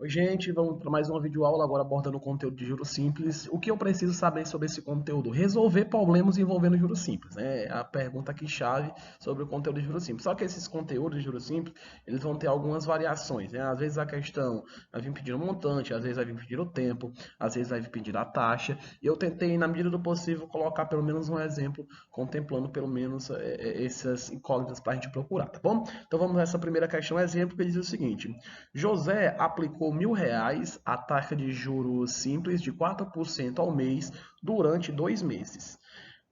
Oi, gente, vamos para mais uma videoaula agora abordando o conteúdo de juros simples. O que eu preciso saber sobre esse conteúdo? Resolver problemas envolvendo juros simples, né? É a pergunta aqui chave sobre o conteúdo de juros simples. Só que esses conteúdos de juros simples, eles vão ter algumas variações, né? Às vezes a questão vai vir pedir o montante, às vezes vai vir pedir o tempo, às vezes vai vir pedir a taxa. E eu tentei, na medida do possível, colocar pelo menos um exemplo, contemplando pelo menos essas incógnitas para a gente procurar, tá bom? Então vamos nessa primeira questão exemplo que diz o seguinte: José aplicou R$ 1.000 a taxa de juros simples de 4% ao mês durante 2 meses.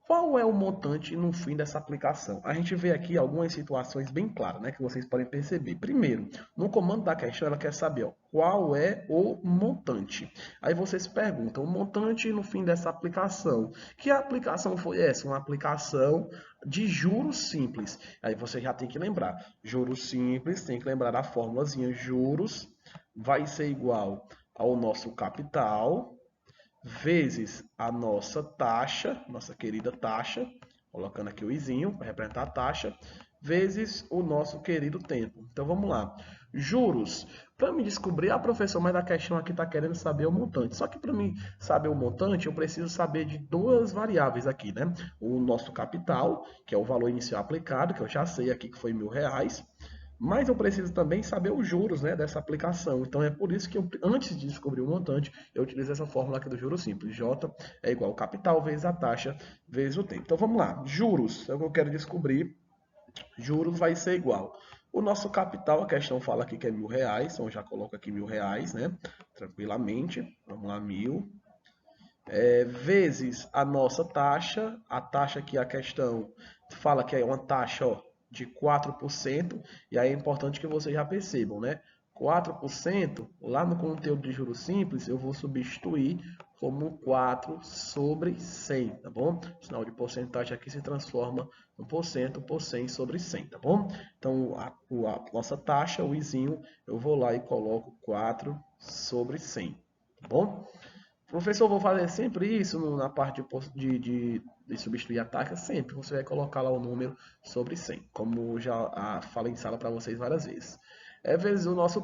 Qual é o montante no fim dessa aplicação? A gente vê aqui algumas situações bem claras, né, que vocês podem perceber. Primeiro, no comando da questão, ela quer saber qual é o montante. Aí vocês perguntam, o montante no fim dessa aplicação. Que aplicação foi essa? Uma aplicação de juros simples. Aí você já tem que lembrar, juros simples, tem que lembrar da formulazinha, juros vai ser igual ao nosso capital, vezes a nossa taxa, nossa querida taxa, colocando aqui o izinho para representar a taxa, vezes o nosso querido tempo. Então vamos lá. Juros. Para me descobrir, professor, mas a questão aqui está querendo saber o montante. Só que para mim saber o montante, eu preciso saber de duas variáveis aqui, né? O nosso capital, que é o valor inicial aplicado, que eu já sei aqui que foi R$ 1.000, mas eu preciso também saber os juros, né, dessa aplicação. Então é por isso que eu, antes de descobrir o montante, eu utilizo essa fórmula aqui do juro simples. J é igual ao capital vezes a taxa vezes o tempo. Então vamos lá. Juros é o que eu quero descobrir. Juros vai ser igual. O nosso capital, a questão fala aqui que é R$ 1.000, então eu já coloco aqui R$ 1.000, né? Tranquilamente. Vamos lá, 1.000. Vezes a nossa taxa. A taxa que a questão fala que é uma taxa, ó, de 4%, e aí é importante que vocês já percebam, né? 4%, lá no conteúdo de juros simples, eu vou substituir como 4 sobre 100, tá bom? O sinal de porcentagem aqui se transforma no porcento por 100 sobre 100, tá bom? Então, a nossa taxa, o izinho, eu vou lá e coloco 4 sobre 100, tá bom? Professor, vou fazer sempre isso na parte de substituir a taxa? Sempre. Você vai colocar lá o número sobre 100, como já falei em sala para vocês várias vezes. Vezes o nosso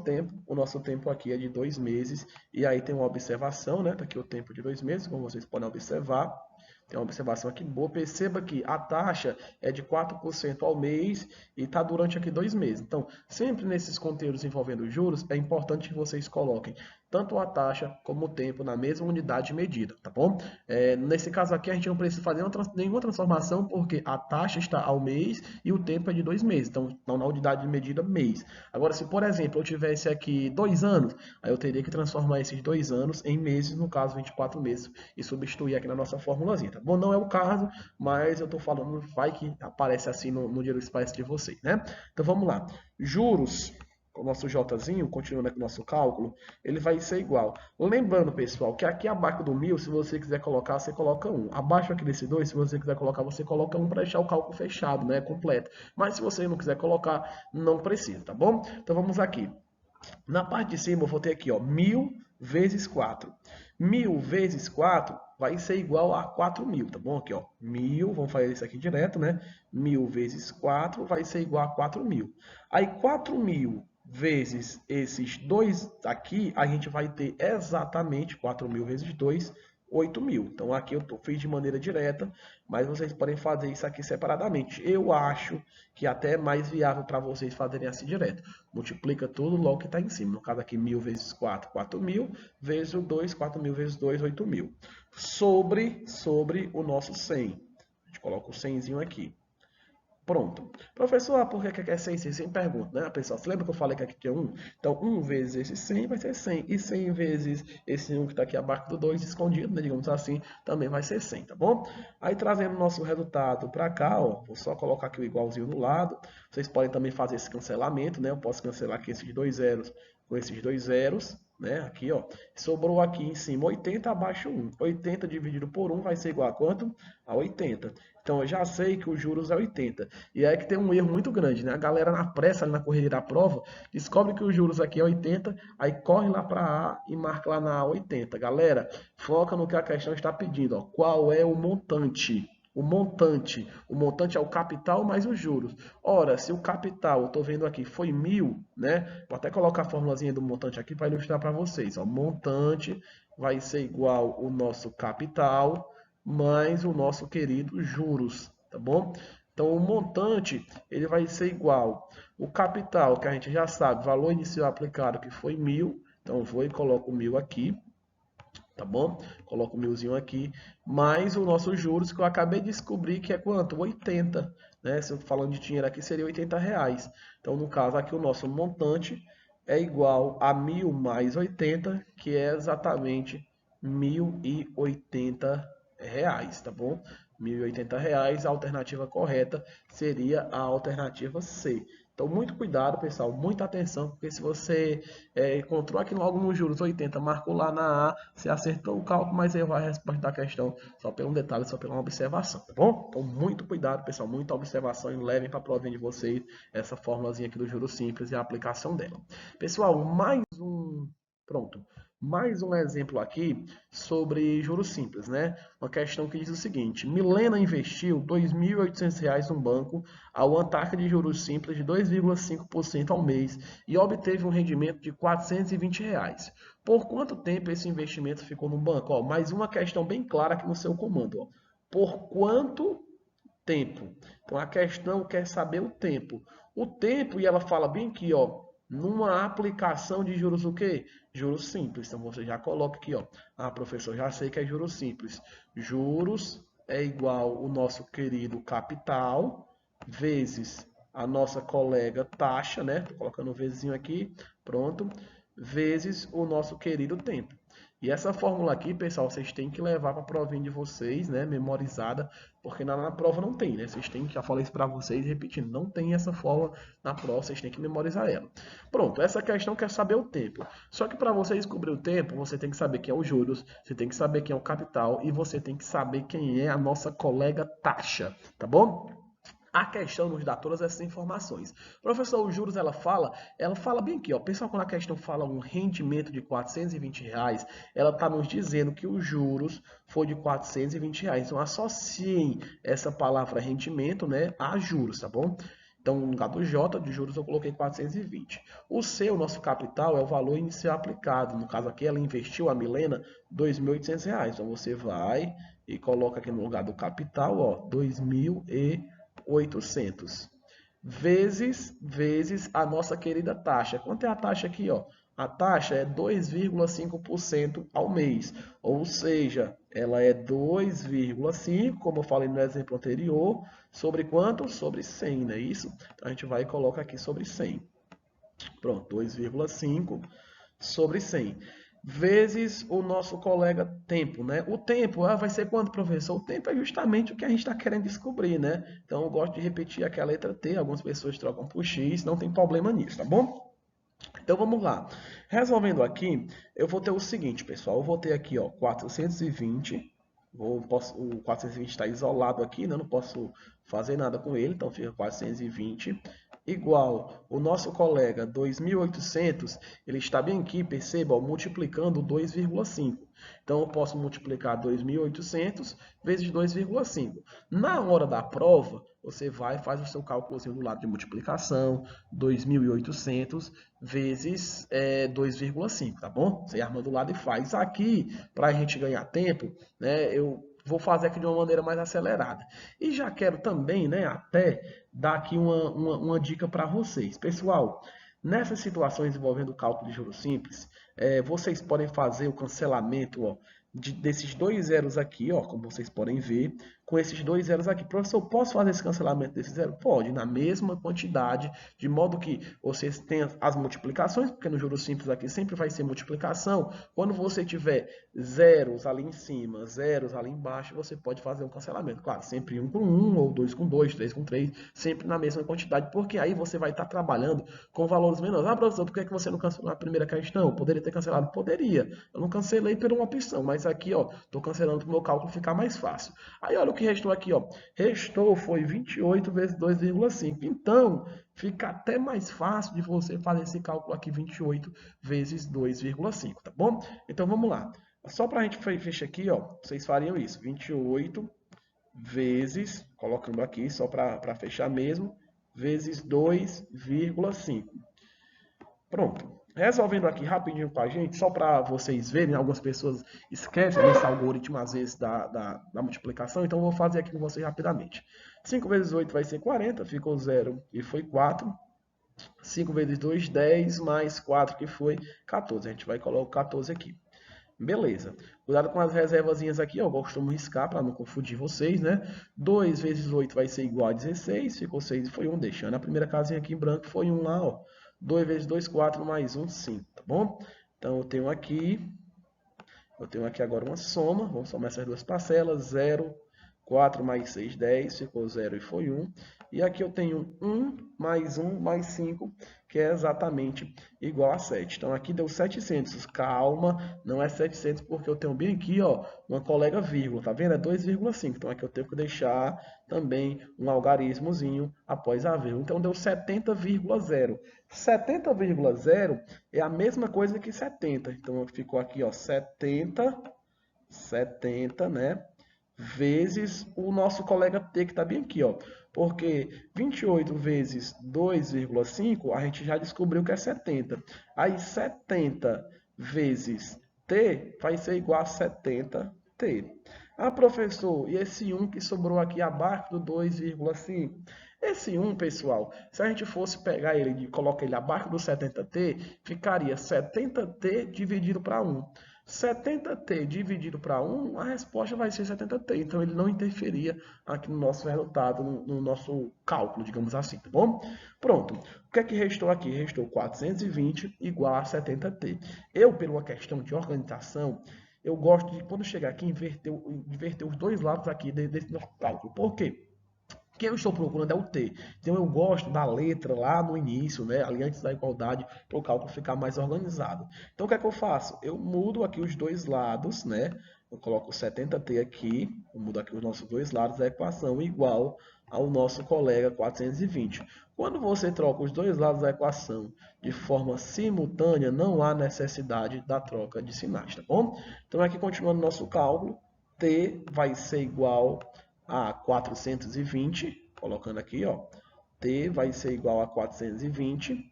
tempo aqui é de 2 meses, e aí tem uma observação, né? Tá aqui o tempo de 2 meses, como vocês podem observar. Tem uma observação aqui boa. Perceba que a taxa é de 4% ao mês e está durante aqui 2 meses. Então, sempre nesses conteúdos envolvendo juros, é importante que vocês coloquem tanto a taxa como o tempo na mesma unidade de medida, tá bom? Nesse caso aqui, a gente não precisa fazer nenhuma transformação, porque a taxa está ao mês e o tempo é de 2 meses. Então, na unidade de medida, mês. Agora, se, por exemplo, eu tivesse aqui 2 anos, aí eu teria que transformar esses 2 anos em meses, no caso, 24 meses, e substituir aqui na nossa formulazinha, tá bom? Não é o caso, mas eu estou falando, vai que aparece assim no Dinheiro Express de vocês, né? Então, vamos lá. Juros, o nosso Jzinho, continuando aqui o nosso cálculo, ele vai ser igual. Lembrando, pessoal, que aqui abaixo do 1.000, se você quiser colocar, você coloca 1. Abaixo aqui desse 2, se você quiser colocar, você coloca 1 para deixar o cálculo fechado, né, completo. Mas se você não quiser colocar, não precisa, tá bom? Então vamos aqui. Na parte de cima eu vou ter aqui, ó, 1.000 vezes 4. 1.000 vezes 4 vai ser igual a 4.000, tá bom? Aqui, ó, 1.000, vamos fazer isso aqui direto, né? 1.000 vezes 4 vai ser igual a 4.000. Aí 4.000 vezes esses dois aqui, a gente vai ter exatamente 4.000 vezes 2, 8.000. Então aqui eu fiz de maneira direta, mas vocês podem fazer isso aqui separadamente. Eu acho que até é mais viável para vocês fazerem assim direto. Multiplica tudo logo que está em cima. No caso aqui, 1.000 vezes 4, 4.000, vezes o 2, 4.000 vezes 2, 8.000. Sobre o nosso 100. A gente coloca o 100zinho aqui. Pronto. Professor, por que é 100? Sem pergunta, né? Pessoal, você lembra que eu falei que aqui tinha 1? Então, 1 vezes esse 100 vai ser 100. E 100 vezes esse 1 que está aqui abaixo do 2, escondido, né? Digamos assim, também vai ser 100, tá bom? Aí, trazendo o nosso resultado para cá, ó, vou só colocar aqui o igualzinho do lado. Vocês podem também fazer esse cancelamento, né? Eu posso cancelar aqui esses 2 zeros com esses 2 zeros, né? Aqui, ó. Sobrou aqui em cima 80, abaixo 1. 80 dividido por 1 vai ser igual a quanto? A 80. Então, eu já sei que os juros é 80. E aí que tem um erro muito grande, né? A galera na pressa, ali na correria da prova, descobre que os juros aqui é 80, aí corre lá para A e marca lá na A 80. Galera, foca no que a questão está pedindo, ó. Qual é o montante? o montante é o capital mais os juros. Ora, se o capital, eu estou vendo aqui, foi 1.000, né? Vou até colocar a formulazinha do montante aqui para ilustrar para vocês. Ó, montante vai ser igual o nosso capital mais o nosso querido juros, tá bom? Então, o montante ele vai ser igual o capital, que a gente já sabe, valor inicial aplicado, que foi 1.000. Então, eu vou e coloco 1.000 aqui, tá bom? Coloco o 1.000zinho aqui, mais o nosso juros, que eu acabei de descobrir que é quanto? 80, né? Se eu falando de dinheiro aqui, seria R$ 80. Então, no caso aqui, o nosso montante é igual a 1.000 mais 80, que é exatamente R$ 1.080, tá bom? R$ 1.080, a alternativa correta seria a alternativa C. Então, muito cuidado, pessoal, muita atenção, porque se você encontrou aqui logo nos juros 80, marcou lá na A, você acertou o cálculo, mas errou a resposta da questão só por um detalhe, só por uma observação, tá bom? Então, muito cuidado, pessoal, muita observação e levem para a provinha de vocês essa formulazinha aqui do juros simples e a aplicação dela. Pessoal, pronto. Mais um exemplo aqui sobre juros simples, né? Uma questão que diz o seguinte: Milena investiu R$ 2.800 no banco ao uma taxa de juros simples de 2,5% ao mês e obteve um rendimento de R$ 420. Por quanto tempo esse investimento ficou no banco? Ó, mais uma questão bem clara aqui no seu comando. Ó. Por quanto tempo? Então a questão quer saber o tempo. O tempo, e ela fala bem aqui, ó, numa aplicação de juros o quê? Juros simples. Então você já coloca aqui, ó. Ah, professor, já sei que é juros simples. Juros é igual o nosso querido capital vezes a nossa colega taxa, né? Tô colocando um vezinho aqui, pronto, vezes o nosso querido tempo. E essa fórmula aqui, pessoal, vocês têm que levar para a provinha de vocês, né, memorizada, porque na prova não tem, né? Vocês têm que, já falei isso para vocês, repetindo, não tem essa fórmula na prova, vocês têm que memorizar ela. Pronto, essa questão quer saber o tempo. Só que para você descobrir o tempo, você tem que saber quem é os juros, você tem que saber quem é o capital e você tem que saber quem é a nossa colega taxa, tá bom? A questão nos dá todas essas informações. Professor, os juros ela fala bem aqui, ó. Pessoal, quando a questão fala um rendimento de R$ 420, ela está nos dizendo que os juros foi de R$ 420. Então, associem essa palavra rendimento, né, a juros, tá bom? Então, no lugar do J de juros, eu coloquei 420. O C, o nosso capital, é o valor inicial aplicado. No caso aqui, ela investiu, a Milena, R$ 2.800. Então, você vai e coloca aqui no lugar do capital, ó, 2.800 vezes a nossa querida taxa. Quanto é a taxa aqui, ó? A taxa é 2,5% ao mês, ou seja, ela é 2,5, como eu falei no exemplo anterior, sobre quanto? Sobre 100, não é isso? Então, a gente vai e coloca aqui sobre 100. Pronto, 2,5 sobre 100. Vezes o nosso colega tempo, né? O tempo vai ser quanto, professor? O tempo é justamente o que a gente está querendo descobrir, né? Então, eu gosto de repetir aqui a letra T, algumas pessoas trocam por X, não tem problema nisso, tá bom? Então, vamos lá. Resolvendo aqui, eu vou ter o seguinte, pessoal. Eu vou ter aqui, ó, 420. O 420 está isolado aqui, né? Não posso fazer nada com ele, então fica 420 igual o nosso colega 2.800, ele está bem aqui, perceba, ó, multiplicando 2,5. Então, eu posso multiplicar 2.800 vezes 2,5. Na hora da prova, você vai e faz o seu cálculozinho do lado de multiplicação, 2.800 vezes 2,5, tá bom? Você arma do lado e faz. Aqui, para a gente ganhar tempo, né, eu vou fazer aqui de uma maneira mais acelerada. E já quero também, né, até dar aqui uma dica para vocês. Pessoal, nessas situações envolvendo o cálculo de juros simples, vocês podem fazer o cancelamento, ó, desses dois zeros aqui, ó, como vocês podem ver, com esses dois zeros aqui. Professor, posso fazer esse cancelamento desse zero? Pode, na mesma quantidade, de modo que vocês tenham as multiplicações, porque no juros simples aqui sempre vai ser multiplicação. Quando você tiver zeros ali em cima, zeros ali embaixo, você pode fazer um cancelamento. Claro, sempre um com um, ou dois com dois, três com três, sempre na mesma quantidade, porque aí você vai estar trabalhando com valores menores. Ah, professor, por que você não cancelou na primeira questão? Poderia ter cancelado? Poderia. Eu não cancelei por uma opção, mas aqui, ó, estou cancelando para o meu cálculo ficar mais fácil. Aí, olha o que restou aqui, ó. Restou foi 28 vezes 2,5. Então, fica até mais fácil de você fazer esse cálculo aqui, 28 vezes 2,5, tá bom? Então, vamos lá. Só para a gente fechar aqui, ó, vocês fariam isso, 28 vezes, colocando aqui só para fechar mesmo, vezes 2,5. Pronto. Resolvendo aqui rapidinho com a gente, só para vocês verem, algumas pessoas esquecem desse algoritmo, às vezes, da multiplicação, então eu vou fazer aqui com vocês rapidamente. 5 vezes 8 vai ser 40, ficou 0 e foi 4. 5 vezes 2, 10, mais 4, que foi 14. A gente vai colocar 14 aqui. Beleza. Cuidado com as reservazinhas aqui, ó. Eu costumo riscar para não confundir vocês, né? 2 vezes 8 vai ser igual a 16. Ficou 6 e foi 1. Deixando a primeira casinha aqui em branco, foi 1 lá, ó. 2 vezes 2, 4, mais 1, 5, tá bom? Então, eu tenho aqui agora uma soma. Vamos somar essas duas parcelas. 0, 4 mais 6, 10. Ficou 0 e foi 1. E aqui eu tenho 1 mais 5, que é exatamente igual a 7. Então, aqui deu 700. Calma, não é 700 porque eu tenho bem aqui, ó, uma colega vírgula, tá vendo? É 2,5. Então, aqui eu tenho que deixar também um algarismozinho após a vírgula. Então, deu 70,0. 70,0 é a mesma coisa que 70. Então, ficou aqui, ó, 70, né? Vezes o nosso colega T, que está bem aqui, ó. Porque 28 vezes 2,5, a gente já descobriu que é 70. Aí 70 vezes T vai ser igual a 70T. Ah, professor, e esse 1 que sobrou aqui abaixo do 2,5? Esse 1, pessoal, se a gente fosse pegar ele e colocar ele abaixo do 70T, ficaria 70T dividido para 1. 70T dividido para 1, a resposta vai ser 70T. Então, ele não interferia aqui no nosso resultado, no nosso cálculo, digamos assim, tá bom? Pronto. O que é que restou aqui? Restou 420 igual a 70T. Eu, por uma questão de organização, eu gosto de, quando chegar aqui, inverter os dois lados aqui desse nosso cálculo. Por quê? O que eu estou procurando é o T. Então, eu gosto da letra lá no início, né, ali antes da igualdade, para o cálculo ficar mais organizado. Então, o que é que eu faço? Eu mudo aqui os dois lados, né? Eu coloco 70T aqui, eu mudo aqui os nossos dois lados da equação, igual ao nosso colega 420. Quando você troca os dois lados da equação de forma simultânea, não há necessidade da troca de sinais, tá bom? Então, aqui continuando nosso cálculo, T vai ser igual a 420, colocando aqui, ó, T vai ser igual a 420.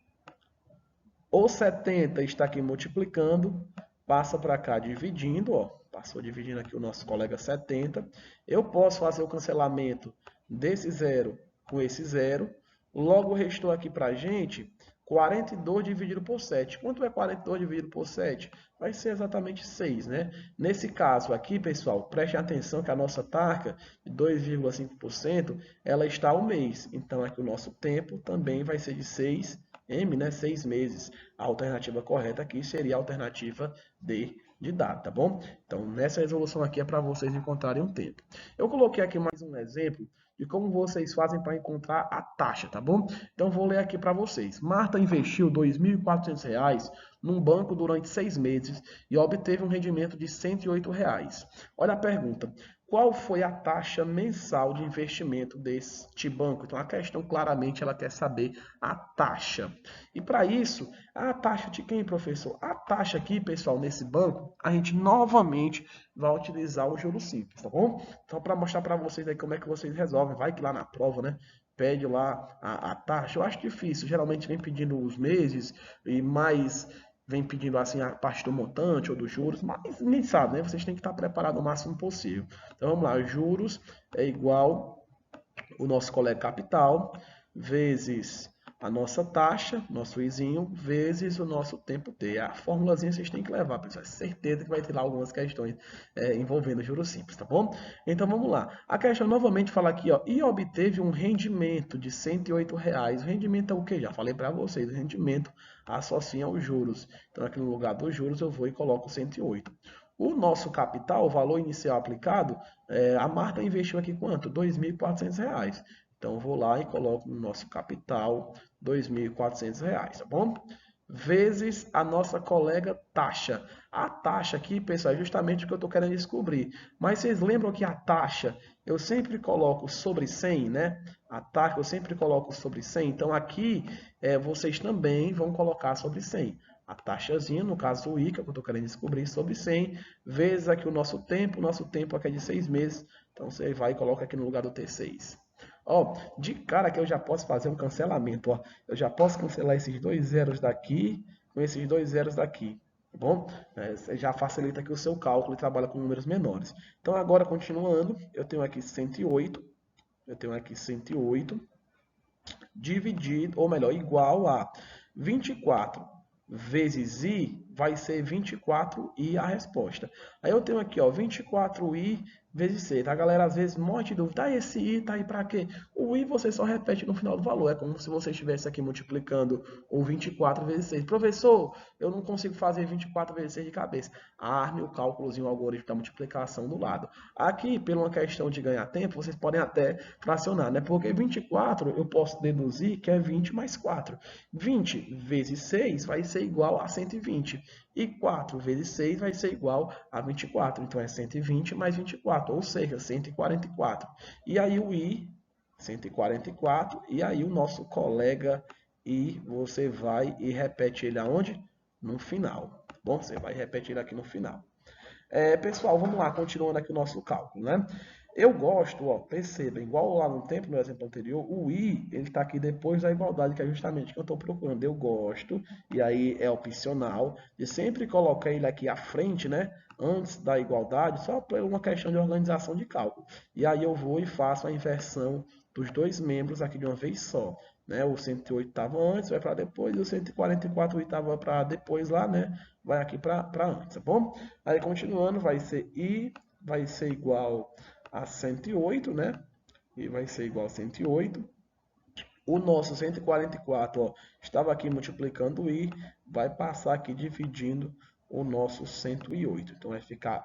O 70 está aqui multiplicando, passa para cá dividindo, ó, passou dividindo aqui o nosso colega 70. Eu posso fazer o cancelamento desse zero com esse zero. Logo restou aqui para a gente 42 dividido por 7. Quanto é 42 dividido por 7? Vai ser exatamente 6, né? Nesse caso aqui, pessoal, prestem atenção que a nossa taxa de 2,5%, ela está ao mês. Então, aqui o nosso tempo também vai ser de 6M, né? 6 meses. A alternativa correta aqui seria a alternativa D de dado, tá bom? Então, nessa resolução aqui é para vocês encontrarem um tempo. Eu coloquei aqui mais um exemplo de como vocês fazem para encontrar a taxa, tá bom? Então, vou ler aqui para vocês. Marta investiu R$ 2.400 num banco durante 6 meses e obteve um rendimento de R$ 108. Olha a pergunta. Qual foi a taxa mensal de investimento deste banco? Então, a questão claramente ela quer saber a taxa. E para isso, a taxa de quem, professor? A taxa aqui, pessoal, nesse banco, a gente novamente vai utilizar o juro simples, tá bom? Então, para mostrar para vocês aí como é que vocês resolvem, vai que lá na prova, né? Pede lá a taxa. Eu acho difícil, geralmente vem pedindo os meses e mais vem pedindo assim a parte do montante ou dos juros, mas nem sabe, né? Vocês têm que estar preparados o máximo possível. Então vamos lá, juros é igual o nosso colega capital vezes a nossa taxa, nosso izinho, vezes o nosso tempo T. A formulazinha vocês têm que levar, pessoal. É certeza que vai ter lá algumas questões envolvendo juros simples, tá bom? Então vamos lá. A questão novamente fala aqui, ó, e obteve um rendimento de R$ 108. O rendimento é o que? Já falei para vocês, o rendimento associa aos juros. Então aqui no lugar dos juros eu vou e coloco 108. O nosso capital, o valor inicial aplicado, a Marta investiu aqui quanto? R$ 2.400. Então, eu vou lá e coloco no nosso capital R$ 2.400, tá bom? Vezes a nossa colega taxa. A taxa aqui, pessoal, é justamente o que eu estou querendo descobrir. Mas vocês lembram que a taxa eu sempre coloco sobre 100, né? A taxa eu sempre coloco sobre 100. Então, aqui vocês também vão colocar sobre 100. a taxazinha, no caso o I, que é o que eu estou querendo descobrir, sobre 100, vezes aqui o nosso tempo aqui é de 6 meses, então você vai e coloca aqui no lugar do T6. Ó, de cara que eu já posso fazer um cancelamento, ó, eu já posso cancelar esses dois zeros daqui com esses dois zeros daqui, tá bom? Já facilita aqui o seu cálculo e trabalha com números menores. Então agora continuando, eu tenho aqui 108, dividido, ou melhor, igual a 24 vezes i vai ser 24i a resposta. Aí eu tenho aqui, ó, 24i vezes 6. Tá, galera? Às vezes, um monte de dúvida. Ah, esse i tá aí para quê? O i você só repete no final do valor. É como se você estivesse aqui multiplicando o 24 vezes 6. Professor, eu não consigo fazer 24 vezes 6 de cabeça. Arme o cálculozinho, o algoritmo da multiplicação do lado. Aqui, por uma questão de ganhar tempo, vocês podem até fracionar, né? Porque 24 eu posso deduzir que é 20 mais 4. 20 vezes 6 vai ser igual a 120. E 4 vezes 6 vai ser igual a 24. Então é 120 mais 24, ou seja, 144. E aí o i, 144. E aí o nosso colega i, você vai e repete ele aonde? No final. Bom, você vai repetir ele aqui no final. Pessoal, vamos lá, continuando aqui o nosso cálculo, né? Eu gosto, ó, perceba, igual lá no tempo, no exemplo anterior, o i, ele está aqui depois da igualdade, que é justamente o que eu estou procurando. Eu gosto, e aí é opcional, de sempre colocar ele aqui à frente, né? Antes da igualdade, só por uma questão de organização de cálculo. E aí eu vou e faço a inversão dos dois membros aqui de uma vez só. Né? O 108 estava antes, vai para depois, e o 144 estava para depois lá, né? Vai aqui para antes, tá bom? Aí continuando, vai ser i, vai ser igual a 108, né? E vai ser igual a 108. O nosso 144, ó, estava aqui multiplicando i, vai passar aqui dividindo o nosso 108. Então vai ficar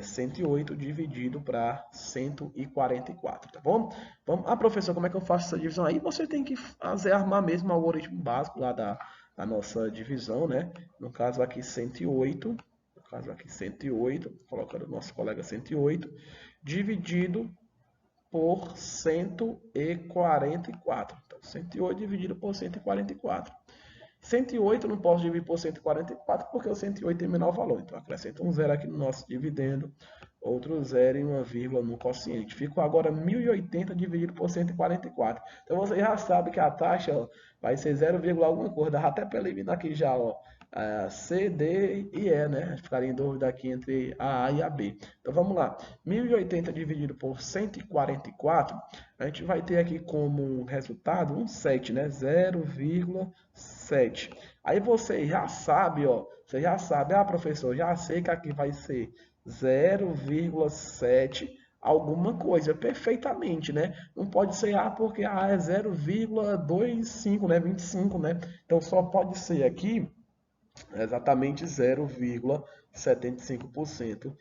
108 dividido para 144, tá bom? Vamos, professor, como é que eu faço essa divisão? Aí você tem que fazer, armar mesmo o algoritmo básico lá da nossa divisão, né? No caso aqui 108, colocando o nosso colega 108, dividido por 144. Então, 108 dividido por 144. 108 não posso dividir por 144 porque o 108 tem menor valor. Então, acrescento um zero aqui no nosso dividendo, outro zero e uma vírgula no quociente. Ficou agora 1080 dividido por 144. Então, você já sabe que a taxa, ó, vai ser 0, alguma coisa. Dá até para eliminar aqui já, ó, C, D e E, né? Ficaria em dúvida aqui entre a e a B. Então, vamos lá. 1080 dividido por 144, a gente vai ter aqui como resultado um 7, né? 0,7. Aí você já sabe, ó, professor, já sei que aqui vai ser 0,7 alguma coisa, perfeitamente, né? Não pode ser A porque A é 0,25, né? 25, né? Então só pode ser aqui exatamente 0,75%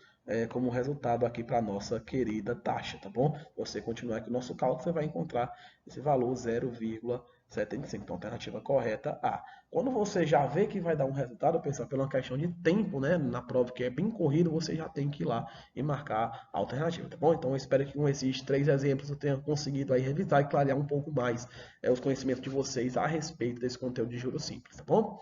como resultado aqui para a nossa querida taxa, tá bom? Você continuar aqui o nosso cálculo, você vai encontrar esse valor 0,75. Então, a alternativa correta A. Quando você já vê que vai dar um resultado, pessoal, pela questão de tempo, né, na prova que é bem corrido, você já tem que ir lá e marcar a alternativa, tá bom? Então, eu espero que com esses 3 exemplos eu tenha conseguido aí revisar e clarear um pouco mais os conhecimentos de vocês a respeito desse conteúdo de juros simples, tá bom?